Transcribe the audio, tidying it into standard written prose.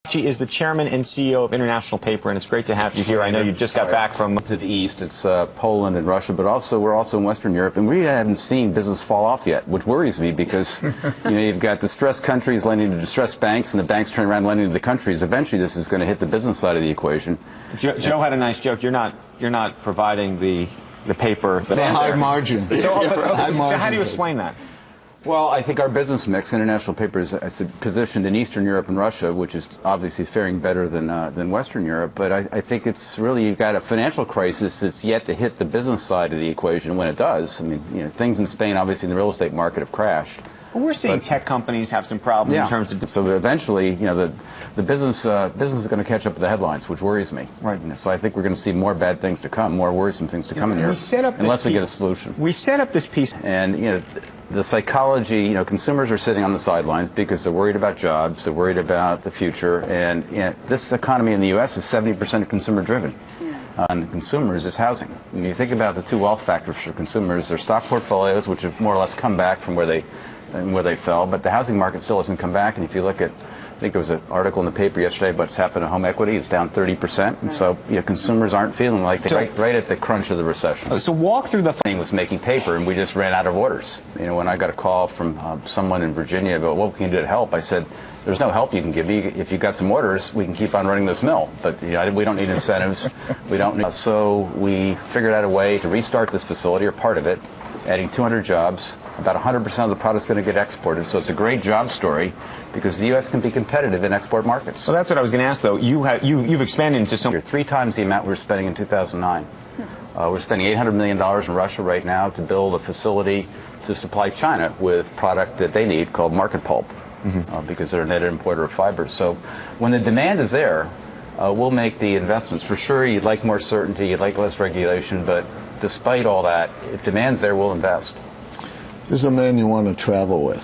She is the chairman and CEO of International Paper, and it's great to have you here. I know you just got back from to the east. It's Poland and Russia, but we're also in Western Europe, and we haven't seen business fall off yet, which worries me because you've got distressed countries lending to distressed banks, and the banks turn around lending to the countries. Eventually, this is going to hit the business side of the equation. Joe had a nice joke. You're not providing the paper. It's a high margin. So how do you explain that? Well, I think our business mix, International Paper, is positioned in Eastern Europe and Russia, which is obviously faring better than Western Europe. But I think it's really, you've got a financial crisis that's yet to hit the business side of the equation. When it does, I mean, things in Spain, obviously, in the real estate market have crashed. Well, we're seeing tech companies have some problems in terms of... So eventually, the business is going to catch up with the headlines, which worries me. Right. So I think we're going to see more bad things to come, more worrisome things to come in here, unless we get a solution. We set up this piece... And, the psychology, consumers are sitting on the sidelines because they're worried about jobs, they're worried about the future, and this economy in the U.S. is 70% consumer-driven. On consumers is housing. When you think about the two wealth factors for consumers, their stock portfolios, which have more or less come back from where they fell, but the housing market still hasn't come back. And if you look at, I think there was an article in the paper yesterday about what's happened to home equity. It's down 30%. And so consumers aren't feeling like they're right at the crunch of the recession. So walk through the thing was making paper, and we just ran out of orders. When I got a call from someone in Virginia about what we can do to help, I said, there's no help you can give me. If you've got some orders, we can keep on running this mill. But we don't need incentives. We don't need. So we figured out a way to restart this facility, or part of it, adding 200 jobs. About 100% of the product's going to get exported. So it's a great job story because the U.S. can be competitive in export markets. So that's what I was going to ask, though. You've expanded into some... 3 times the amount we were spending in 2009. We're spending $800 million in Russia right now to build a facility to supply China with product that they need called market pulp, because they're a net importer of fiber. So when the demand is there, we'll make the investments. For sure, you'd like more certainty, you'd like less regulation, but despite all that, if demand's there, we'll invest. This is a man you want to travel with.